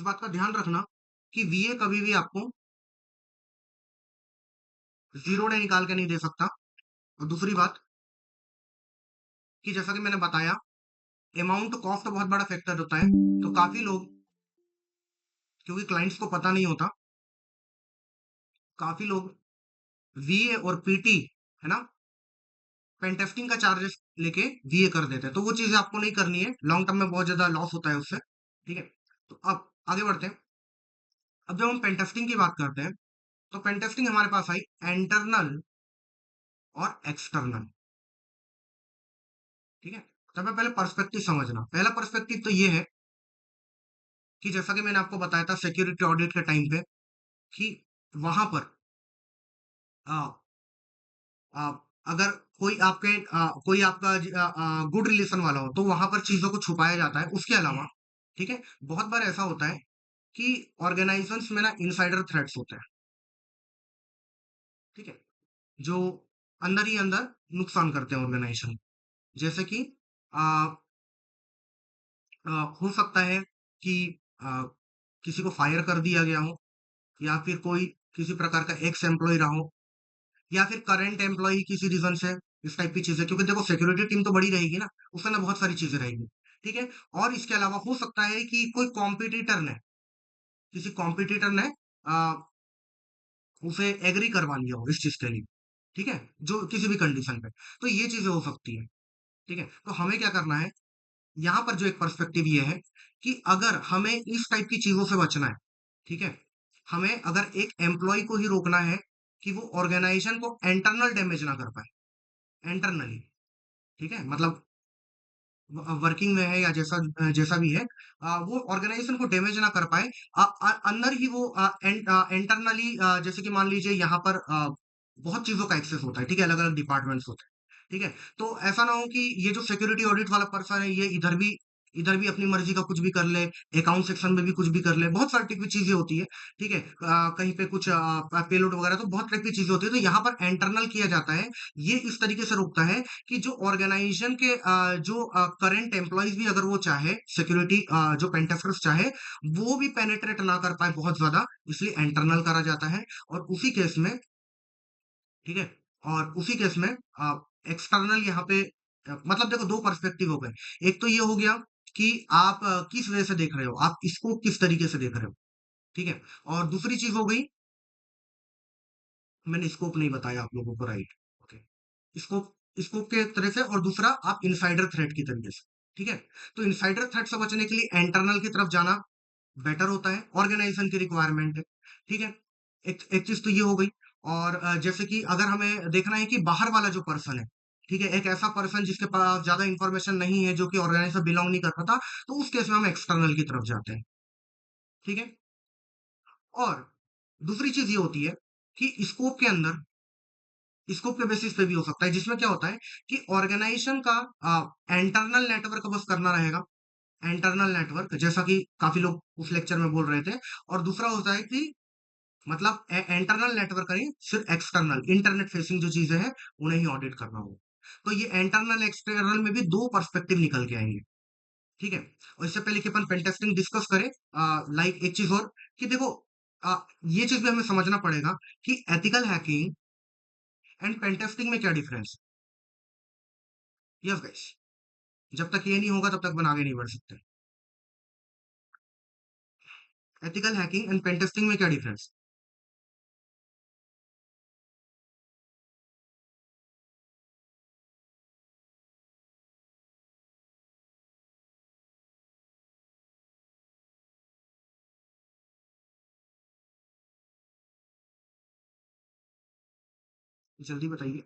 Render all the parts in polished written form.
इस बात का ध्यान रखना कि वीए कभी भी आपको 0 डे निकाल के नहीं दे सकता। और दूसरी बात कि जैसा कि मैंने बताया, अमाउंट कॉस्ट बहुत बड़ा फैक्टर होता है। तो काफ़ी लोग, क्योंकि क्लाइंट्स को पता नहीं होता, काफ़ी लोग वीए और पीटी, है ना, पेन टेस्टिंग का चार्जेस लेके वीए कर देते हैं। तो वो चीज़ें आपको नहीं करनी है, लॉन्ग टर्म में बहुत ज़्यादा लॉस होता है उससे। ठीक है? तो अब आगे बढ़ते हैं। अब जब हम पेन टेस्टिंग की बात करते हैं, तो पेन टेस्टिंग हमारे पास आई इंटरनल और एक्सटर्नल। ठीक है? सबसे पहले पर्सपेक्टिव समझना। पहला पर्सपेक्टिव तो ये है कि जैसा कि मैंने आपको बताया था सिक्योरिटी ऑडिट के टाइम पे, कि वहां पर आ, आ, अगर कोई आपका गुड रिलेशन वाला हो, तो वहां पर चीजों को छुपाया जाता है। उसके अलावा, ठीक है, बहुत बार ऐसा होता है कि ऑर्गेनाइजेशंस में ना इनसाइडर थ्रेट्स होते हैं। ठीक है? जो अंदर ही अंदर नुकसान करते हैं ऑर्गेनाइजेशन। जैसे कि आ, हो सकता है कि आ, किसी को फायर कर दिया गया हो, या फिर कोई किसी प्रकार का एक्स एम्प्लॉय रहा हो, या फिर करंट एम्प्लॉय किसी रीजन से, इस टाइप की चीजें। क्योंकि देखो सिक्योरिटी टीम तो बड़ी रहेगी ना, उसके अंदर बहुत सारी चीजें रहेगी। ठीक है? और इसके अलावा हो सकता है कि कोई कॉम्पिटिटर ने, किसी कॉम्पिटिटर ने आ, उसे एग्री करवा लिया हो इस चीज के लिए। ठीक है? जो किसी भी कंडीशन पे, तो ये चीजें हो सकती है। ठीक है? तो हमें क्या करना है, यहाँ पर जो एक पर्सपेक्टिव ये है कि अगर हमें इस टाइप की चीजों से बचना है, ठीक है, हमें अगर एक एम्प्लॉय को ही रोकना है कि वो ऑर्गेनाइजेशन को इंटरनल डैमेज ना कर पाए, इंटरनली। ठीक है? मतलब वर्किंग में है या जैसा जैसा भी है, वो ऑर्गेनाइजेशन को डैमेज ना कर पाए। अंदर ही वो इंटरनली, जैसे कि मान लीजिए यहाँ पर बहुत चीजों का एक्सेस होता है। ठीक है? अलग अलग डिपार्टमेंट्स होते हैं। ठीक है? तो ऐसा ना हो कि ये जो सिक्योरिटी ऑडिट वाला पर्सन है, ये इधर भी अपनी मर्जी का कुछ भी कर ले, अकाउंट सेक्शन में भी कुछ भी कर ले। बहुत सारी टाइप की चीजें होती है। ठीक है? कहीं पे कुछ पेलोड वगैरह, तो बहुत टाइप की चीजें होती है। तो यहाँ पर इंटरनल किया जाता है। ये इस तरीके से रोकता है कि जो ऑर्गेनाइजेशन के जो करंट एम्प्लॉयज भी, अगर वो चाहे सिक्योरिटी, जो पेंटेस्टर्स चाहे, वो भी पेनेट्रेट ना कर पाए बहुत ज्यादा, इसलिए इंटरनल करा जाता है। और उसी केस में, ठीक है, और उसी केस में एक्सटर्नल यहाँ पे, मतलब देखो दो पर्सपेक्टिव हो गए। एक तो ये हो गया कि आप किस वे से देख रहे हो, आप इसको किस तरीके से देख रहे हो। ठीक है? और दूसरी चीज हो गई, मैंने स्कोप नहीं बताया आप लोगों को, राइट? ओके। स्कोप, स्कोप के तरह से, और दूसरा आप इनसाइडर थ्रेट की तरीके से। ठीक है? तो इनसाइडर थ्रेट से बचने के लिए इंटरनल की तरफ जाना बेटर होता है, ऑर्गेनाइजेशन की रिक्वायरमेंट है। ठीक है? एक एक चीज तो ये हो गई। और जैसे कि अगर हमें देखना है कि बाहर वाला जो पर्सन है, ठीक है, एक ऐसा पर्सन जिसके पास ज्यादा इंफॉर्मेशन नहीं है, जो कि ऑर्गेनाइजेशन बिलोंग नहीं कर पाता, तो उस केस में हम एक्सटर्नल की तरफ जाते हैं। ठीक है? और दूसरी चीज ये होती है कि स्कोप के अंदर, स्कोप के बेसिस पे भी हो सकता है, जिसमें क्या होता है कि ऑर्गेनाइजेशन का इंटरनल नेटवर्क बस करना रहेगा। इंटरनल नेटवर्क, जैसा कि काफी लोग उस लेक्चर में बोल रहे थे। और दूसरा होता है कि मतलब इंटरनल नेटवर्क करें, सिर्फ एक्सटर्नल इंटरनेट फेसिंग जो चीजें हैं, उन्हें ही ऑडिट करना होगा। तो ये इंटरनल एक्सटर्नल में भी दो पर्सपेक्टिव निकल के आएंगे। ठीक है? और इससे पहले कि अपन पेन टेस्टिंग डिस्कस करें, लाइक एक चीज और, कि देखो, ये चीज भी हमें समझना पड़ेगा कि ethical hacking and pen testing में क्या डिफरेंस है। यस गाइस, जब तक ये नहीं होगा तब तक अपन आगे नहीं बढ़ सकते। Ethical hacking and pen testing में क्या डिफरेंस। जल्दी बताइए।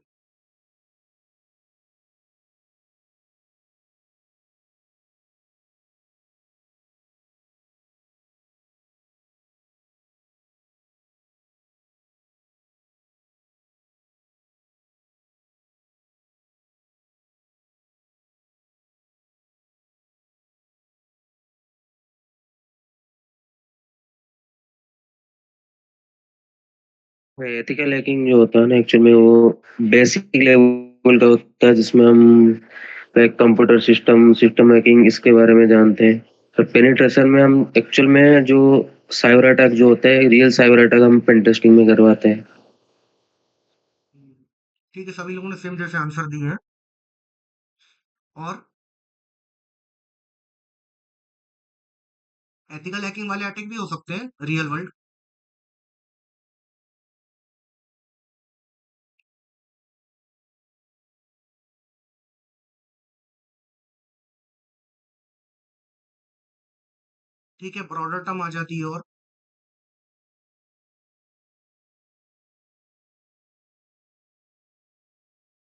एथिकल हैकिंग जो होता है ना, एक्चुअल में वो बेसिक लेवल का होता है, जिसमें हम like computer system system hacking इसके बारे में जानते हैं। तो पेनिट्रेशन में हम एक्चुअल में जो साइबर अटैक जो होता है, रियल साइबर अटैक हम पेन टेस्टिंग में करवाते हैं। ठीक है, सभी लोगों ने सेम जैसे आंसर दिए हैं। और एथिकल हैकिंग वाले अटैक भी हो सकते हैं रियल वर्ल्ड। ठीक है, ब्रॉडर टर्म आ जाती है। और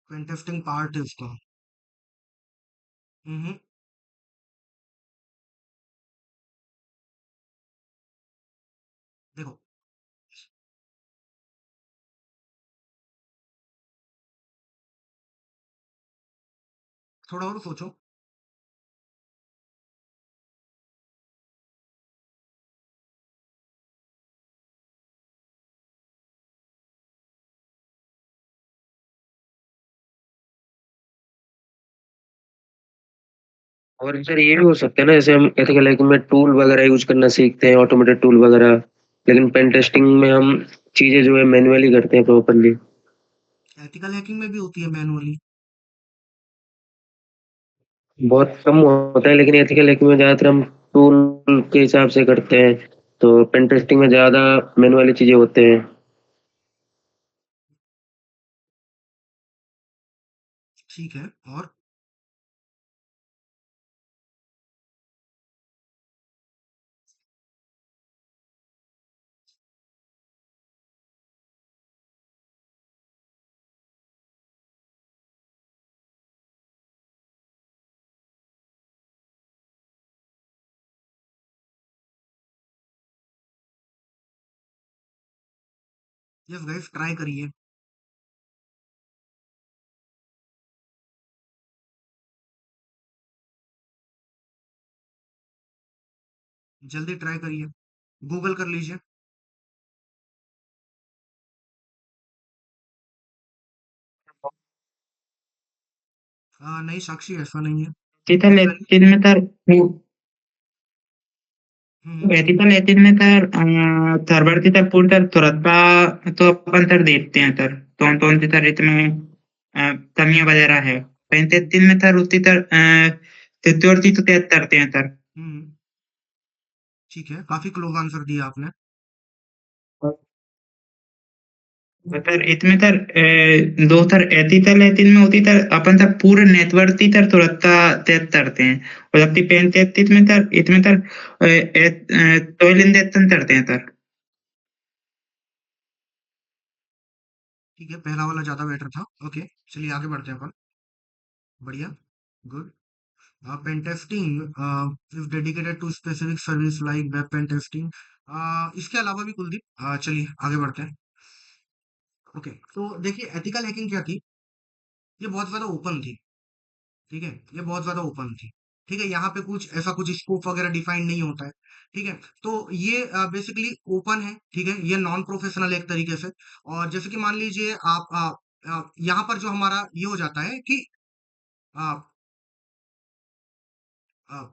पेन पार्ट है उसका। हम्म। देखो, थोड़ा और सोचो। और सर ये भी हो सकता है ना, जैसे हम एथिकल हैकिंग में टूल वगैरह यूज करना सीखते हैं, ऑटोमेटेड टूल वगैरह, लेकिन पेन टेस्टिंग में हम चीजें जो है मैन्युअली करते हैं प्रॉपरली। एथिकल हैकिंग में भी होती है मैनुअली। बहुत कम होता है, लेकिन एथिकल हैकिंग में ज्यादातर हम टूल के हिसाब से करते हैं, तो पेन टेस्टिंग में ज्यादा मैन्युअली चीजें होते हैं। ठीक है। और यस गाइस, ट्राई करिए। जल्दी ट्राई करिए। गूगल कर लीजिए। नहीं साक्षी, ऐसा नहीं है। Ethical ethical. etimeter हम्म। ethical etimeter सर्वर तर पुढं थोड़ा तो अपन तर देखते हैं तर कोणकोणती तर इसमें कमियां वगैरह है पण ते तीन में तर होती तर त्याच्यावरती तो त्यात करते हैं तर हम्म। ठीक है, काफी क्लोज आंसर दिया आपने। तर इसमें तर दो तर ethical etin में होती तर अपन तर पूरे नेटवर्क ती तर थोड़ा त्यात करते हैं और जब ती पेन त्यात इसमें तर टोयल इन देतन करते हैं तर ठीक है, पहला वाला ज्यादा बेटर था। ओके, चलिए आगे बढ़ते हैं अपन। बढ़िया। Good. Pen testing is dedicated to specific service like web pen testing. इसके अलावा भी कुलदीप, चलिए आगे बढ़ते हैं। ओके, तो देखिए एथिकल हैकिंग क्या थी। ये बहुत ज्यादा ओपन थी। ठीक है, ये बहुत ज्यादा ओपन थी। ठीक है, यहाँ पे कुछ ऐसा कुछ स्कोप वगैरह डिफाइन नहीं होता है। ठीक है, तो ये बेसिकली ओपन है। ठीक है, ये नॉन प्रोफेशनल एक तरीके से। और जैसे कि मान लीजिए आप यहाँ पर जो हमारा ये हो जाता है कि आ, आ,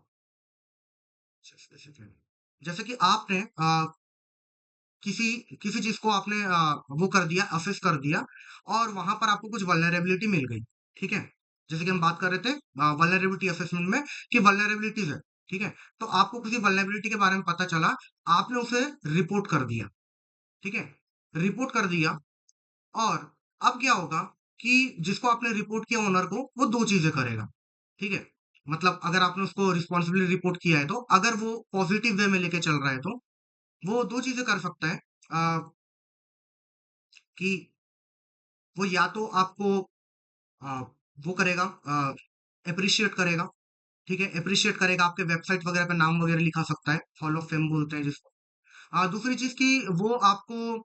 जैसे कि आपने किसी किसी चीज को आपने वो कर दिया, असेस कर दिया। और वहां पर आपको कुछ वल्नरेबिलिटी मिल गई। ठीक है, जैसे कि हम बात कर रहे थे वल्नरेबिलिटी असेसमेंट में कि वल्नरेबिलिटीज है। ठीक है, तो आपको किसी वल्नरेबिलिटी के बारे में पता चला, आपने उसे रिपोर्ट कर दिया। ठीक है, रिपोर्ट कर दिया। और अब क्या होगा कि जिसको आपने रिपोर्ट किया ओनर को, वो दो चीजें करेगा। ठीक है, मतलब अगर आपने उसको रिस्पॉन्सिबली रिपोर्ट किया है, तो अगर वो पॉजिटिव वे में लेके चल रहा है, तो वो दो चीजें कर सकता है। कि वो या तो आपको आ, वो करेगा, अप्रिशिएट करेगा। ठीक है, अप्रिशिएट करेगा, आपके वेबसाइट वगैरह पे नाम वगैरह लिखा सकता है, हॉल ऑफ फेम बोलते हैं जिसको। दूसरी चीज कि वो आपको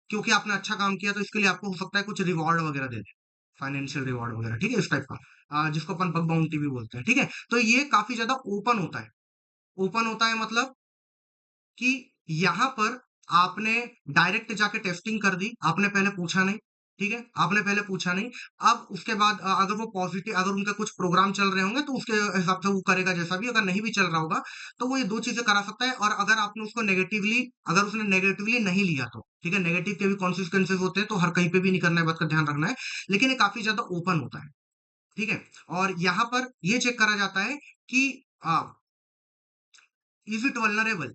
क्योंकि आपने अच्छा काम किया, तो इसके लिए आपको हो सकता है कुछ रिवॉर्ड वगैरह दे दे, फाइनेंशियल रिवॉर्ड वगैरह। ठीक है, इस टाइप का, जिसको अपन बग बाउंटी भी बोलते हैं। ठीक है, तो ये काफी ज्यादा ओपन होता है। ओपन होता है मतलब कि यहाँ पर आपने डायरेक्ट जाके टेस्टिंग कर दी, आपने पहले पूछा नहीं। ठीक है? आपने पहले पूछा नहीं। अब उसके बाद अगर वो पॉज़िटिव अगर उनके कुछ प्रोग्राम चल रहे होंगे तो उसके हिसाब से वो करेगा जैसा भी, अगर नहीं भी चल रहा होगा, तो वो ये 2 चीज़ें करा सकता है और अगर आपने उसको नेगेटिवली अगर उसने नेगेटिवली नहीं लिया तो, ठीक है? नेगेटिव के भी कॉन्सिक्वेंसेज़ होते हैं, तो हर कहीं पे भी नहीं करना है, बात का ध्यान रखना है। लेकिन ये काफ़ी ज़्यादा ओपन होता है, ठीक है? और यहाँ पर ये चेक करा जाता है कि अ, इज़ इट वल्नरेबल?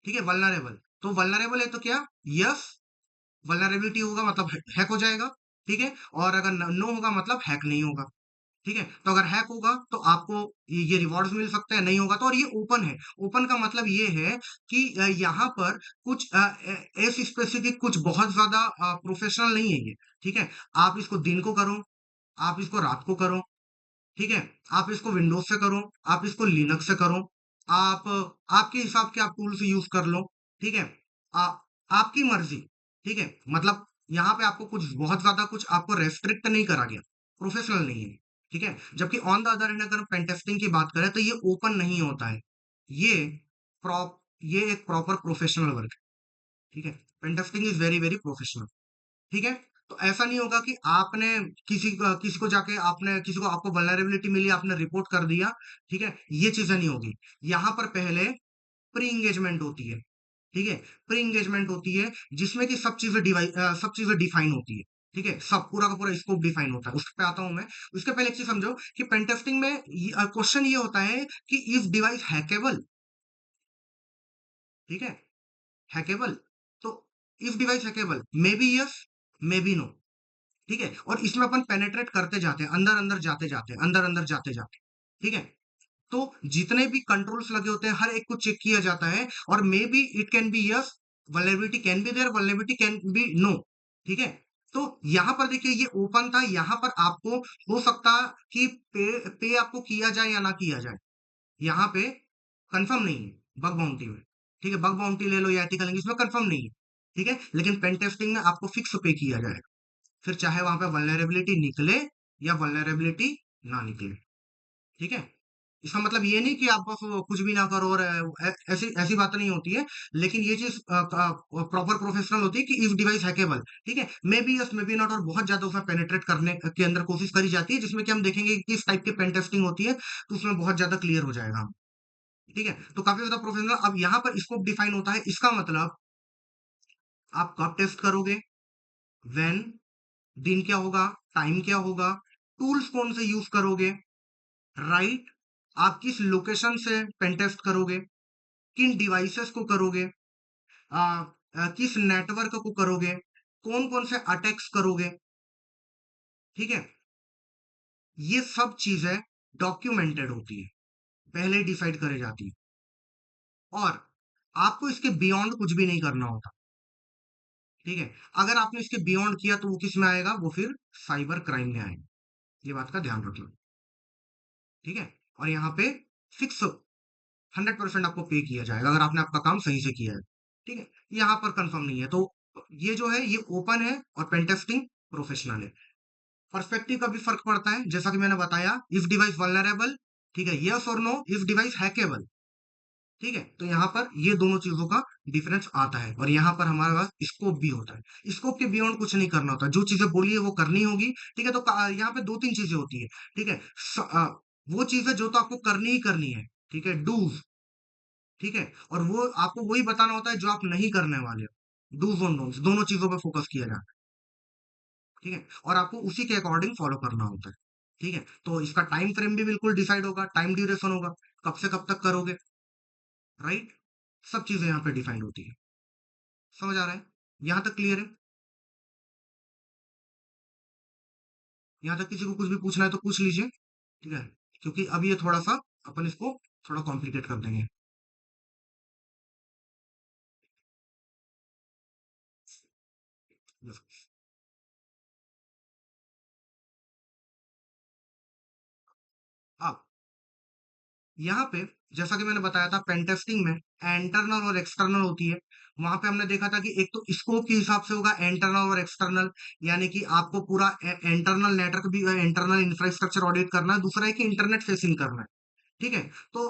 ठीक है? वल्नरेबल। तो वल्नरेबल है तो क्या? यस, वल्नरेबिलिटी होगा मतलब हैक हो जाएगा, ठीक है? और अगर नो होगा मतलब हैक नहीं होगा, ठीक है? तो अगर हैक होगा तो आपको ये रिवॉर्ड्स मिल सकते हैं, नहीं होगा तो, और ये ओपन है। ओपन का मतलब ये है कि यहाँ पर कुछ ऐसे स्पेसिफिक कुछ बहुत ज्यादा प्रोफेशनल नहीं है ये, ठीक है? आप इसको दिन को करो, आप इसको रात को करो, ठीक है? आप इसको विंडोज से करो, आप इसको लिनक्स से करो, आप आपके हिसाब के आप टूल्स यूज कर लो, ठीक है? आ, आपकी मर्जी, ठीक है? मतलब यहाँ पे आपको कुछ बहुत ज्यादा कुछ आपको रेस्ट्रिक्ट नहीं करा गया, प्रोफेशनल नहीं है, ठीक है? जबकि ऑन द अदर हैंड अगर पेन टेस्टिंग की बात करें तो ये ओपन नहीं होता है, ये प्रॉप ये एक प्रॉपर प्रोफेशनल वर्क है, ठीक है? Pen testing is very very professional, ठीक है? तो ऐसा नहीं होगा कि आपने किसी को जाके आपने किसी को आपको वल्नरेबिलिटी मिली, आपने रिपोर्ट कर दिया, ठीक है? ये चीज़ें नहीं होगी। यहाँ पर पहले प्री एंगेजमेंट होती है, ठीक है? प्री एंगेजमेंट होती है जिसमें कि सब चीज़ें डिफाइन होती है, ठीक है? सब पूरा का पूरा स्कोप डिफाइन होता है। उस पे आता हूँ मैं। उसके पहले एक चीज़ समझो कि पेन टेस्टिंग में क्वेश्चन ये होता है कि इज़ डिवाइस हैकेबल? ठीक है? हैकेबल? तो is device hackable? Maybe yes, maybe no. ठीक है? और इसमें अपन पेनिट्रेट करते जाते हैं, अंदर-अंदर जाते-जाते, अंदर-अंदर जाते-जाते, ठीक है? तो जितने भी कंट्रोल्स लगे होते हैं, हर एक को चेक किया जाता है और maybe it can be yes, vulnerability can be there, vulnerability can be no, ठीक है? तो यहाँ पर देखिए ये ओपन था, यहाँ पर आपको हो सकता कि पे आपको किया जाए या ना किया जाए। यहाँ पे कंफर्म नहीं है, बग बाउंटी में, ठीक है? बग बाउंटी ले लो या एथिकल हैकिंग इसमें कंफर्म नहीं है, ठीक है? लेकिन पेन टेस्टिंग में आपको फिक्स पे किया जाएगा। फिर चाहे वहां पे वल्नरेबिलिटी निकले या वल्नरेबिलिटी ना निकले, ठीक है? इसका मतलब ये नहीं कि आप बस वो कुछ भी ना करो और ऐसी ऐसी बात नहीं होती है। लेकिन ये चीज प्रॉपर प्रोफेशनल होती है कि इफ डिवाइस हैकेबल, ठीक है? May be yes, may be not, और बहुत ज्यादा उसमें पेनिट्रेट करने के अंदर कोशिश करी जाती है, जिसमें कि हम देखेंगे कि किस टाइप की पेन टेस्टिंग होती है, तो उसमें बहुत ज्यादा क्लियर हो जाएगा हम, ठीक है? तो काफी ज्यादा प्रोफेशनल। अब यहाँ पर स्कोप डिफाइन होता है, इसका मतलब आप कब टेस्ट करोगे, व्हेन, दिन क्या होगा, टाइम क्या होगा, टूल्स कौन से यूज करोगे, राइट? आप किस लोकेशन से पेन टेस्ट करोगे, किन डिवाइसेस को करोगे, किस नेटवर्क को करोगे, कौन कौन से अटैक्स करोगे, ठीक है? ये सब चीजें डॉक्यूमेंटेड होती है, पहले डिसाइड करे जाती है, और आपको इसके बियॉन्ड कुछ भी नहीं करना होता, ठीक है? अगर आपने इसके बियॉन्ड किया तो वो किस में आएगा, वो फिर साइबर क्राइम में आएगा। ये बात का ध्यान रखना, ठीक है? और यहाँ पे फिक्स 100% आपको पे किया जाएगा अगर आपने आपका काम सही से किया है, ठीक है? यहाँ पर कंफर्म नहीं है, तो ये जो है ये ओपन है और पेन टेस्टिंग प्रोफेशनल है। पर्सपेक्टिव का भी फर्क पड़ता है, जैसा कि मैंने बताया, इफ डिवाइस वल्नरेबल, ठीक है? यस और नो, इफ डिवाइस हैकेबल, ठीक है? तो यहाँ पर ये दोनों चीजों का डिफरेंस आता है और यहाँ पर हमारे पास स्कोप भी होता है। स्कोप के बियॉन्ड कुछ नहीं करना होता, जो चीजें बोली है वो करनी होगी, ठीक है? तो यहाँ पे दो तीन चीजें होती है, ठीक है? वो चीजें जो तो आपको करनी ही करनी है, ठीक है? डूज, ठीक है? और वो आपको वही बताना होता है जो आप नहीं करने वाले हो। डूज और डोंट्स दोनों चीजों पे फोकस किया जाता है, ठीक है? और आपको उसी के अकॉर्डिंग फॉलो करना होता है, ठीक है? तो इसका टाइम फ्रेम भी बिल्कुल डिसाइड होगा, टाइम ड्यूरेशन होगा, कब से कब तक करोगे, राइट? सब चीजें यहाँ पे डिफाइंड होती है। समझ आ रहा है? यहाँ तक क्लियर है? यहाँ तक किसी को कुछ भी पूछना है तो पूछ लीजिए, ठीक है? क्योंकि अब ये थोड़ा सा अपन इसको थोड़ा कॉम्प्लिकेट कर देंगे। अब यहाँ पे जैसा कि मैंने बताया था, पेन टेस्टिंग में इंटरनल और एक्सटर्नल होती है। वहां पे हमने देखा था कि एक तो स्कोप के हिसाब से होगा इंटरनल और एक्सटर्नल, यानी कि आपको पूरा इंटरनल नेटवर्क भी इंटरनल इंफ्रास्ट्रक्चर ऑडिट करना है, दूसरा है कि इंटरनेट फेसिंग करना है, ठीक है? तो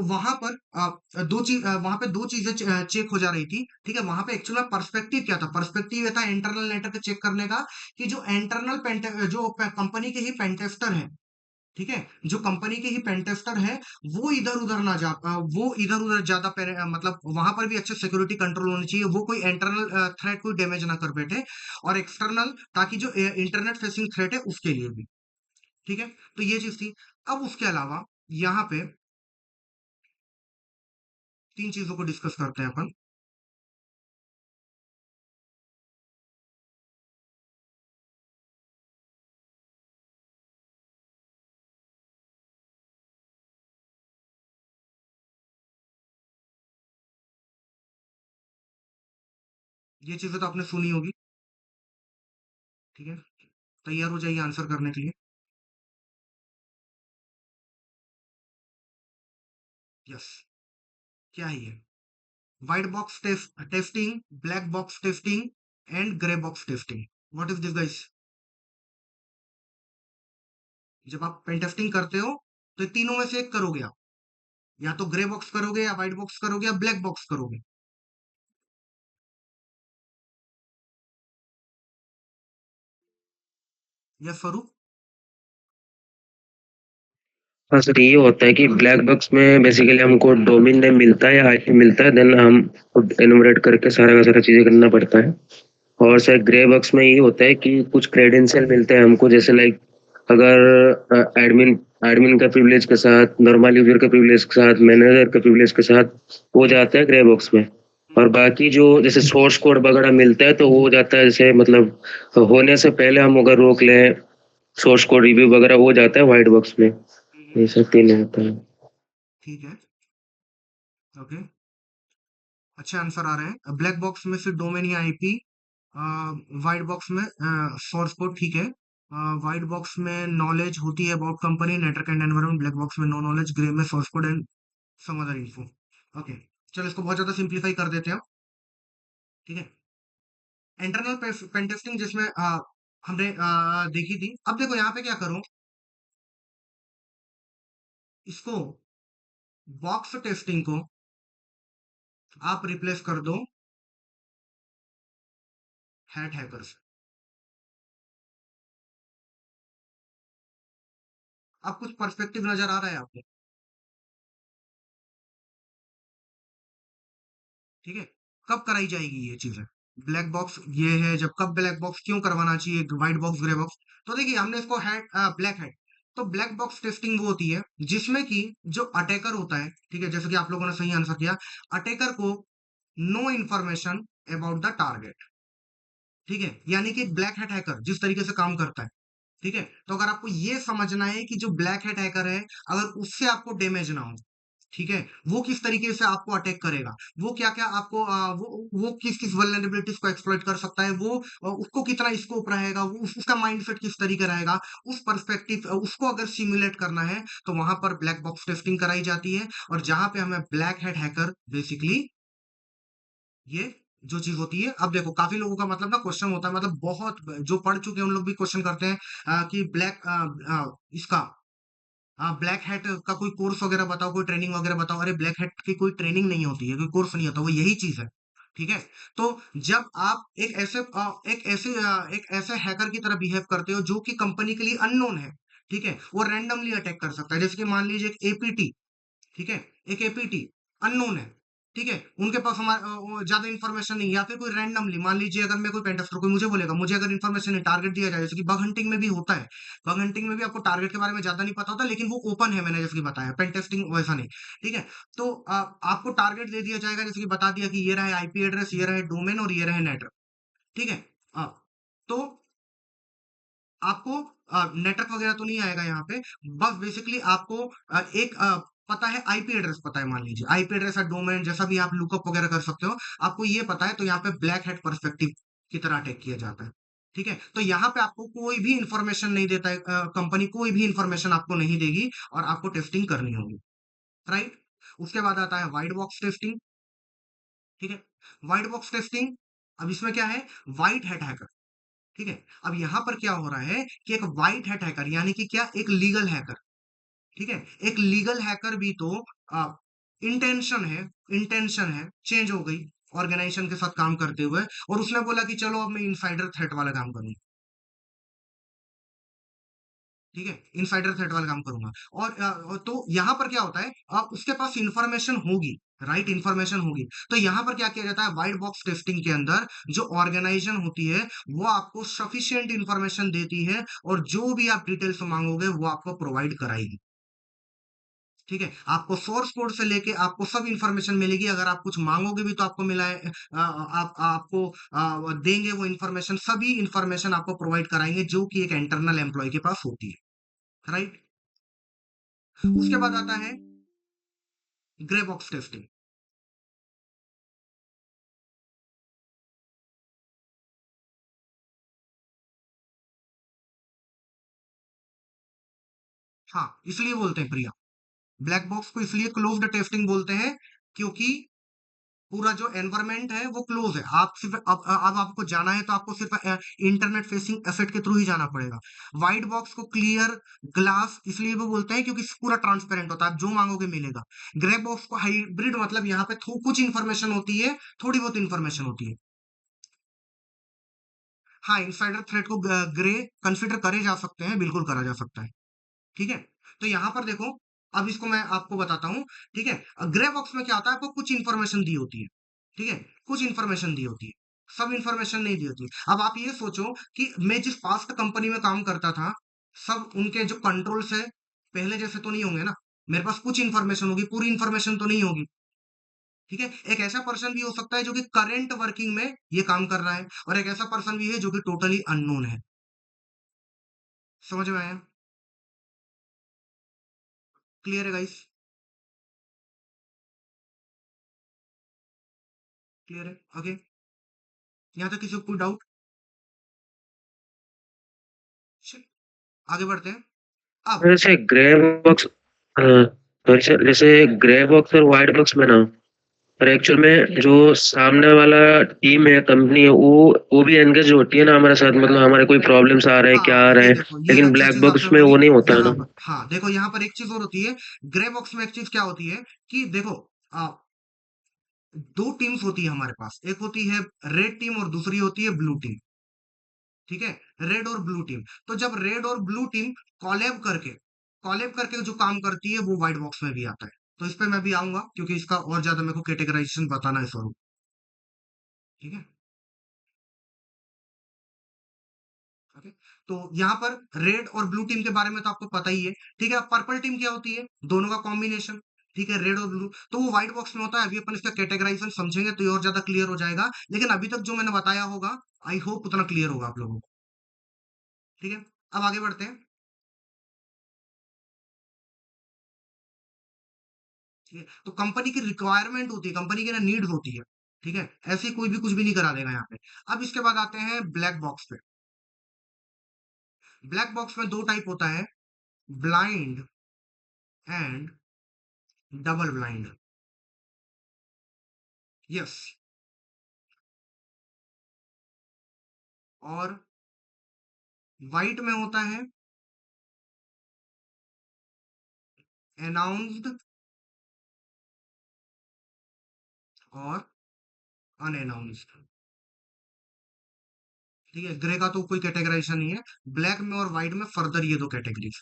वहां पर वहां पे दो चीजें चेक हो जा रही थी। ठीक है, वहां पे एक्चुअल में पर्सपेक्टिव क्या था? पर्सपेक्टिव ये था इंटरनल नेटवर्क चेक करने का कि जो इंटरनल जो कंपनी के ही पेंटेस्टर है, ठीक है, जो कंपनी के ही पेंटेस्टर है, वो इधर उधर ना जा वो इधर उधर ज्यादा मतलब वहां पर भी अच्छे सिक्योरिटी कंट्रोल होनी चाहिए, वो कोई इंटरनल थ्रेट कोई डैमेज ना कर बैठे, और एक्सटर्नल ताकि जो इंटरनेट फेसिंग थ्रेट है उसके लिए भी। ठीक है, तो ये चीज थी। अब उसके अलावा यहाँ पे तीन चीजों को डिस्कस करते हैं अपन। ये चीजें तो आपने सुनी होगी। ठीक है, तैयार हो जाइए आंसर करने के लिए। यस, क्या है ये? White box testing, black box testing and grey box testing. What is this guys? जब आप पेन टेस्टिंग करते हो तो ये तीनों में से एक करोगे आप, या तो ग्रे बॉक्स करोगे, या व्हाइट बॉक्स करोगे, या ब्लैक बॉक्स करोगे। यस स्वरूप। हाँ सर, ये होता है कि ब्लैक बॉक्स में बेसिकली हमको डोमेन नेम मिलता है या आईपी मिलता है, देन हम खुद एनुमरेट करके सारा का सारा चीजें करना पड़ता है। और सर ग्रे बॉक्स में ये होता है कि कुछ क्रेडेंशियल मिलते हैं हमको, जैसे लाइक अगर एडमिन एडमिन का प्रिविलेज के साथ, नॉर्मल यूजर के प्रिविलेज के साथ, मैनेजर के प्रिविलेज के साथ हो जाता है ग्रे बॉक्स में। और बाकी जो जैसे सोर्स कोड वगैरह मिलता है तो वो हो जाता है, जैसे मतलब होने से पहले हम अगर रोक लें, सोर्स कोड रिव्यू वगैरह हो जाता है व्हाइट बॉक्स में। हम्म, ये सब तीन होता है। ठीक है, ओके, अच्छे आंसर आ रहे हैं। ब्लैक बॉक्स में सिर्फ डोमेन या आईपी, व्हाइट बॉक्स में सोर्स कोड, ठीक है। व्हाइट बॉक्स में नॉलेज होती है about company, network and environment, black box में नो नॉलेज, ग्रे में source code and some other info. Okay, चलो इसको बहुत ज्यादा सिंप्लीफाई कर देते हैं। ठीक है, इंटरनल पेन टेस्टिंग जिसमें हमने देखी थी। अब देखो यहाँ पे क्या करो, इसको बॉक्स टेस्टिंग को आप रिप्लेस कर दो हैट हैकर से। अब कुछ पर्सपेक्टिव नजर आ रहा है आपको? ठीक है, कब कराई जाएगी ये चीजें? ब्लैक बॉक्स ये है, जब कब ब्लैक बॉक्स क्यों करवाना चाहिए, व्हाइट बॉक्स ग्रे बॉक्स? तो देखिए हमने इसको हैड ब्लैक हैड, तो ब्लैक बॉक्स टेस्टिंग वो होती है जिसमें कि जो अटैकर होता है, ठीक है, जैसे कि आप लोगों ने सही आंसर किया, अटैकर को no information about the target. ठीक है, यानी कि ब्लैक हैट हैकर जिस तरीके से काम करता है, ठीक है, तो अगर आपको ये समझना है कि जो ब्लैक हैट हैकर है, अगर उससे आपको डैमेज ना हो, ठीक है, वो किस तरीके से आपको अटैक करेगा, वो क्या क्या आपको वो किस किस वल्नरेबिलिटीज को एक्सप्लॉइट कर सकता है, वो उसको कितना स्कोप रहेगा, वो उसका माइंडसेट किस तरीके रहेगा, उस पर्सपेक्टिव उसको अगर सिमुलेट करना है, तो वहां पर ब्लैक बॉक्स टेस्टिंग कराई जाती है। और जहां पे हमें ब्लैक हैट हैकर बेसिकली ये जो चीज होती है। अब देखो काफी लोगों का मतलब ना क्वेश्चन होता है, मतलब बहुत जो पढ़ चुके हैं उन लोग भी क्वेश्चन करते हैं कि इसका ब्लैक हैट का कोई कोर्स वगैरह बताओ, कोई ट्रेनिंग वगैरह बताओ। अरे ब्लैक हैट की कोई ट्रेनिंग नहीं होती है, कोई कोर्स नहीं होता, वो यही चीज है। ठीक है, तो जब आप एक ऐसे हैकर की तरह बिहेव करते हो जो कि कंपनी के लिए अननोन है, ठीक है, वो रैंडमली अटैक कर सकता है। जैसे कि मान लीजिए एक एपीटी, ठीक है, एक एपीटी अननोन है, ठीक है, उनके पास ज्यादा इन्फॉर्मेशन नहीं, या फिर कोई रैंडमली मान लीजिए अगर मैं कोई पेंटेस्टर कोई मुझे बोलेगा, मुझे अगर इन्फॉर्मेशन नहीं, टारगेट दिया जाए, जैसे कि बग हंटिंग में भी होता है, बग हंटिंग में भी आपको टारगेट के बारे में ज्यादा नहीं पता होता, लेकिन वो ओपन है, मैंने जैसे कि बताया, पेन टेस्टिंग वैसा नहीं। ठीक है, तो आपको टारगेट दे दिया जाएगा, जैसे कि बता दिया कि ये रहा आईपी एड्रेस, ये रहा डोमेन और ये रहा नेटवर्क। ठीक है, अ, तो आपको नेटवर्क वगैरह तो नहीं आएगा यहाँ पे, बस बेसिकली आपको पता है, आईपी एड्रेस पता है, मान लीजिए आईपी एड्रेस है, डोमेन जैसा भी आप लुकअप वगैरह कर सकते हो, आपको ये पता है, तो यहाँ पे ब्लैक हेड पर्सपेक्टिव की तरह अटैक किया जाता है। ठीक है, तो यहाँ पे आपको कोई भी इंफॉर्मेशन नहीं देता है, कंपनी कोई भी इंफॉर्मेशन आपको नहीं देगी, और आपको टेस्टिंग करनी होगी। राइट, उसके बाद आता है व्हाइट बॉक्स टेस्टिंग। ठीक है, व्हाइट बॉक्स टेस्टिंग, अब इसमें क्या है, व्हाइट हैट हैकर। ठीक है, अब यहां पर क्या हो रहा है कि एक व्हाइट हैट हैकर यानी कि क्या, एक लीगल हैकर, ठीक है। एक लीगल हैकर भी तो इंटेंशन है, इंटेंशन है चेंज हो गई ऑर्गेनाइजेशन के साथ काम करते हुए, और उसने बोला कि चलो अब मैं इनसाइडर थ्रेट वाला काम करूंगा। ठीक है, इनसाइडर थ्रेट वाला काम करूंगा। और तो यहाँ पर क्या होता है, उसके पास इंफॉर्मेशन होगी, राइट, इंफॉर्मेशन होगी। तो यहाँ पर क्या किया जाता है, व्हाइट बॉक्स टेस्टिंग के अंदर जो ऑर्गेनाइजेशन होती है वो आपको सफिशिएंट इंफॉर्मेशन देती है, और जो भी आप डिटेल्स मांगोगे वो आपको प्रोवाइड कराएगी। ठीक है, आपको सोर्स कोड से लेके आपको सब इंफॉर्मेशन मिलेगी। अगर आप कुछ मांगोगे भी तो आपको मिला है, आप आपको देंगे वो इंफॉर्मेशन, सभी इंफॉर्मेशन आपको प्रोवाइड कराएंगे जो कि एक इंटरनल एम्प्लॉय के पास होती है, राइट। उसके बाद आता है ग्रे बॉक्स टेस्टिंग। हाँ, इसलिए बोलते हैं प्रिया, ब्लैक बॉक्स को इसलिए क्लोज्ड टेस्टिंग बोलते हैं, क्योंकि पूरा जो एनवायरनमेंट है वो क्लोज है। आप सिर्फ अब आपको जाना है तो आपको सिर्फ इंटरनेट फेसिंग एसेट के थ्रू ही जाना पड़ेगा। व्हाइट बॉक्स को क्लियर ग्लास इसलिए वो बोलते हैं क्योंकि पूरा ट्रांसपेरेंट होता है, आप जो मांगोगे मिलेगा। ग्रे बॉक्स को हाइब्रिड मतलब यहाँ पे कुछ इंफॉर्मेशन होती है, थोड़ी बहुत इंफॉर्मेशन होती है। हाँ, इनसाइडर थ्रेट को ग्रे कंसिडर करे जा सकते हैं, बिल्कुल करा जा सकता है। ठीक है, तो यहाँ पर देखो, अब इसको मैं आपको बताता हूँ। ठीक है, ग्रे बॉक्स में क्या होता है, आपको कुछ इंफॉर्मेशन दी होती है। ठीक है, कुछ इंफॉर्मेशन दी होती है, सब इंफॉर्मेशन नहीं दी होती। अब आप ये सोचो कि मैं जिस पास्ट कंपनी में काम करता था, सब उनके जो कंट्रोल्स है पहले जैसे तो नहीं होंगे ना। मेरे पास कुछ इंफॉर्मेशन होगी, पूरी इंफॉर्मेशन तो नहीं होगी। ठीक है, एक ऐसा पर्सन भी हो सकता है जो कि करंट वर्किंग में ये काम कर रहा है, और एक ऐसा पर्सन भी है जो कि टोटली अननोन है। समझ में आया? क्लियर है गाइस? क्लियर है? ओके, यहाँ तक किसी को कोई डाउट? आगे बढ़ते हैं। अब जैसे ग्रे बॉक्स, हाँ, तो जैसे ग्रे बॉक्स और व्हाइट बॉक्स में ना, पर एक्चुअल में जो सामने वाला टीम है, कंपनी है, वो भी एंगेज होती है ना हमारे साथ, मतलब हमारे कोई प्रॉब्लम्स आ रहे हैं, क्या हाँ, आ रहे ये हैं। देखो, ये लेकिन अच्छी ब्लैक चीज बॉक्स आपने में बोली। वो नहीं होता है यहाँ ना। पर, हाँ देखो, यहाँ पर एक चीज और होती है। ग्रे बॉक्स में एक चीज क्या होती है कि देखो, आ, दो टीम्स होती है हमारे पास, एक होती है रेड टीम और दूसरी होती है ब्लू टीम। ठीक है, रेड और ब्लू टीम। तो जब रेड और ब्लू टीम कॉलेब करके जो काम करती है वो व्हाइट बॉक्स में भी आता है। तो इस पे मैं भी आऊंगा क्योंकि इसका और ज्यादा मेरे को कैटेगराइजेशन बताना है स्वरूप। ठीक है, ओके। तो यहाँ पर रेड और ब्लू टीम के बारे में तो आपको पता ही है। ठीक है, अब पर्पल टीम क्या होती है, दोनों का कॉम्बिनेशन। ठीक है, रेड और ब्लू, तो वो व्हाइट बॉक्स में होता है। अभी अपन इसका कैटेगराइजेशन समझेंगे तो ये और ज्यादा क्लियर हो जाएगा, लेकिन अभी तक जो मैंने बताया होगा, आई होप उतना क्लियर होगा आप लोगों को। ठीक है, अब आगे बढ़ते हैं। ठीक है, तो कंपनी की रिक्वायरमेंट होती है, कंपनी की ना नीड्स होती है। ठीक है, ऐसे ही कोई भी कुछ भी नहीं करा देगा यहाँ पे। अब इसके बाद आते हैं ब्लैक बॉक्स पे। ब्लैक बॉक्स में दो टाइप होता है, blind and double blind. Yes, और व्हाइट में होता है अनाउंस्ड और अनअनाउंस्ड। ठीक है, ग्रे का तो कोई कैटेगराइजेशन नहीं है। ब्लैक में और व्हाइट में फर्दर ये दो कैटेगरीज।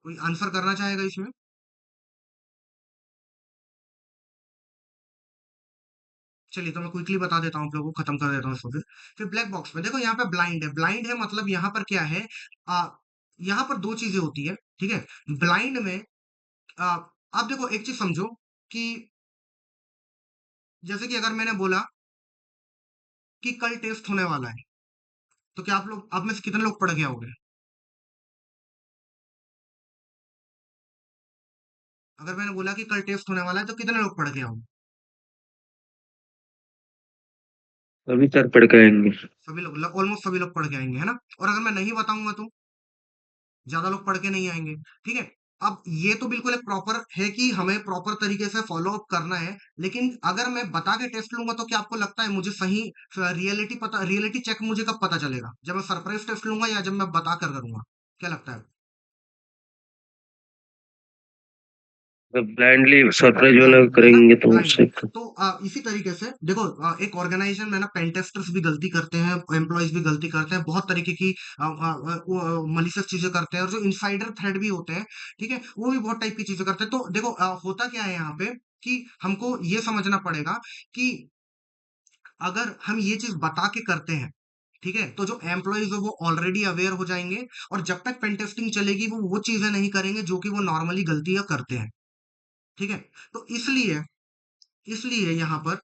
कोई आंसर करना चाहेगा इसमें? चलिए, तो मैं क्विकली बता देता हूँ आप लोगों को, खत्म कर देता हूँ इसको। फिर ब्लैक बॉक्स में देखो, यहाँ पे ब्लाइंड है। ब्लाइंड है मतलब यहाँ पर क्या है, आ, यहाँ पर दो चीजें होती है। ठीक है, ब्लाइंड में आ, आप देखो, एक चीज समझो कि जैसे कि अगर मैंने बोला कि कल टेस्ट होने वाला है, तो क्या आप में से कितने लोग पढ़ गए होंगे? अगर मैंने बोला कि कल टेस्ट होने वाला है तो कितने लोग पढ़ गए होंगे? अभी तक पढ़ के आएंगे। सभी लोग, ऑलमोस्ट सभी लोग पढ़ के आएंगे, है ना? और अगर मैं नहीं बताऊंगा तो ज्यादा लोग पढ़ के नहीं आएंगे। ठीक है, अब ये तो बिल्कुल एक प्रॉपर है कि हमें प्रॉपर तरीके से फॉलो अप करना है, लेकिन अगर मैं बता के टेस्ट लूंगा तो क्या आपको लगता है मुझे सही रियलिटी चेक मुझे कब पता चलेगा, जब मैं सरप्राइज टेस्ट लूंगा या जब मैं बता कर करूंगा? क्या लगता है? ब्लाइंडली सरप्राइज वाला ब्लाइंड है ना, करेंगे तो ब्लाइंड है। उससे तो इसी तरीके से देखो, एक ऑर्गेनाइजेशन में ना पेन टेस्टर्स भी गलती करते हैं, एम्प्लॉयज भी गलती करते हैं, बहुत तरीके की मलिशियस चीजें करते हैं, और जो इनसाइडर थ्रेड भी होते हैं, ठीक है, वो भी बहुत टाइप की चीजें करते हैं। तो देखो, होता क्या है यहाँ पे कि हमको ये समझना पड़ेगा कि अगर हम ये चीज बता के करते हैं, ठीक है, तो जो एम्प्लॉयज है वो ऑलरेडी अवेयर हो जाएंगे, और जब तक पेन टेस्टिंग चलेगी वो चीजें नहीं करेंगे जो कि वो नॉर्मली गलतियां करते हैं, ठीक है। तो इसलिए इसलिए यहाँ पर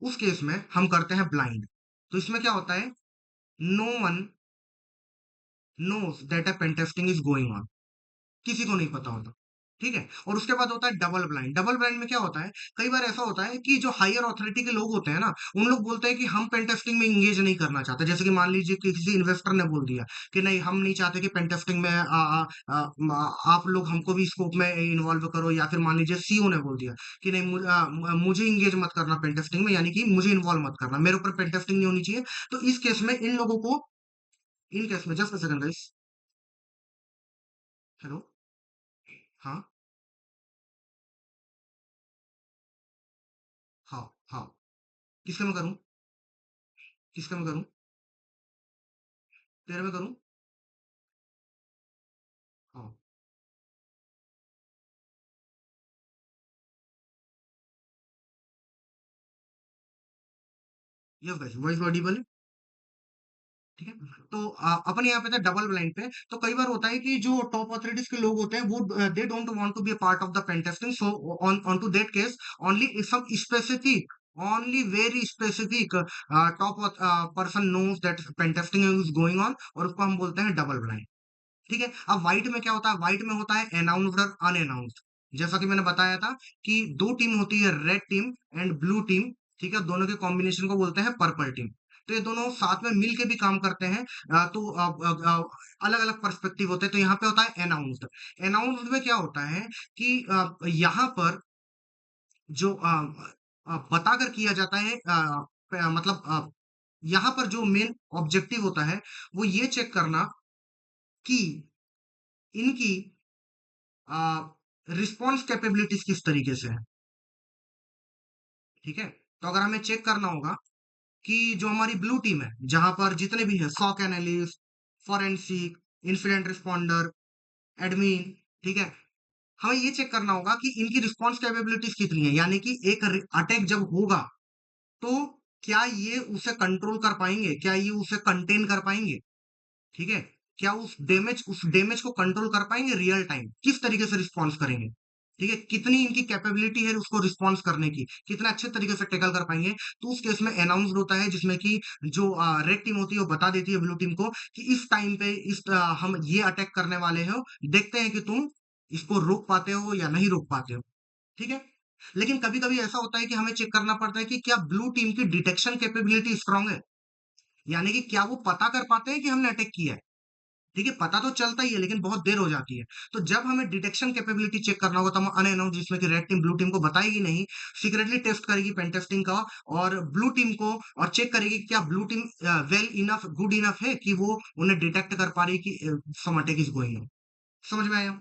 उस केस में हम करते हैं ब्लाइंड। तो इसमें क्या होता है, no one knows that a pen testing is going on, किसी को नहीं पता होता, ठीक है। और उसके बाद होता है डबल ब्लाइंड। डबल ब्लाइंड में क्या होता है, कई बार ऐसा होता है कि जो हायर अथॉरिटी के लोग होते हैं ना, उन लोग बोलते हैं कि हम पेन टेस्टिंग में इंगेज नहीं करना चाहते। जैसे कि मान लीजिए कि किसी इन्वेस्टर ने बोल दिया कि नहीं, हम नहीं चाहते कि पेन टेस्टिंग में आप लोग हमको भी स्कोप में इन्वॉल्व करो, या फिर मान लीजिए सीईओ ने बोल दिया कि नहीं, मुझे इंगेज मत करना पेन टेस्टिंग में, यानी कि मुझे इन्वॉल्व मत करना, मेरे ऊपर पेन टेस्टिंग नहीं होनी चाहिए। तो इस केस में इन लोगों को, इन केस में, just a second guys, hello, हाँ, हाँ, हाँ, किसके में करूं, किसके में करूं, तेरे में करूं, हाँ, यस गाइस, वॉइस ऑडिबल है, ठीक है। तो अपन यहाँ पे थे डबल ब्लाइंड पे। तो कई बार होता है कि जो टॉप अथॉरिटीज के लोग होते हैं वो they don't want to be a part of the pen testing, so on to that case only some specific, only very specific top person knows that pen testing is going on, और उसको हम बोलते हैं double blind, ठीक है। अब white में क्या होता है, व्हाइट में होता है अनाउंस्ड और अनअनाउंस्ड। जैसा कि मैंने बताया था कि दो टीम होती है, red team and blue team, ठीक है, दोनों के कॉम्बिनेशन को बोलते हैं पर्पल टीम। तो ये दोनों साथ में मिल के भी काम करते हैं। तो अलग अलग पर्सपेक्टिव होते हैं। तो यहाँ पे होता है अनाउंस्ड। अनाउंस्ड में क्या होता है कि यहाँ पर जो बता कर किया जाता है, मतलब यहाँ पर जो मेन ऑब्जेक्टिव होता है वो ये चेक करना कि इनकी रिस्पॉन्स कैपेबिलिटीज किस तरीके से है, ठीक है। तो अगर हमें चेक करना होगा कि जो हमारी ब्लू टीम है, जहां पर जितने भी है, SOC analyst, forensic, incident responder, admin, ठीक है, हमें ये चेक करना होगा कि इनकी रिस्पॉन्स कैपेबिलिटीज कितनी है, यानी कि एक अटैक जब होगा तो क्या ये उसे कंट्रोल कर पाएंगे, क्या ये उसे कंटेन कर पाएंगे, ठीक है, क्या उस डैमेज को कंट्रोल कर पाएंगे रियल टाइम, किस तरीके से रिस्पॉन्स करेंगे, ठीक है, कितनी इनकी कैपेबिलिटी है उसको रिस्पॉन्स करने की, कितना अच्छे तरीके से टैकल कर पाएंगे। तो उस केस में अनाउंस्ड होता है, जिसमें कि जो रेड टीम होती है वो बता देती है ब्लू टीम को कि इस टाइम पे हम ये अटैक करने वाले हो, देखते हैं कि तुम इसको रोक पाते हो या नहीं रोक पाते हो, ठीक है। लेकिन कभी कभी ऐसा होता है कि हमें चेक करना पड़ता है कि क्या ब्लू टीम की डिटेक्शन कैपेबिलिटी स्ट्रांग है, यानी कि क्या वो पता कर पाते हैं कि हमने अटैक किया है, ठीक है, पता तो चलता ही है लेकिन बहुत देर हो जाती है। तो जब हमें डिटेक्शन कैपेबिलिटी चेक करना होगा तो हम अनअनाउंस्ड, जिसमें कि रेड टीम ब्लू टीम को बताएगी नहीं, सीक्रेटली टेस्ट करेगी पेन टेस्टिंग का, और ब्लू टीम को, और चेक करेगी कि क्या blue team well enough, good enough है कि वो उन्हें डिटेक्ट कर पा रही है कि सम अटैक इज गोइंग ऑन। समझ में आया?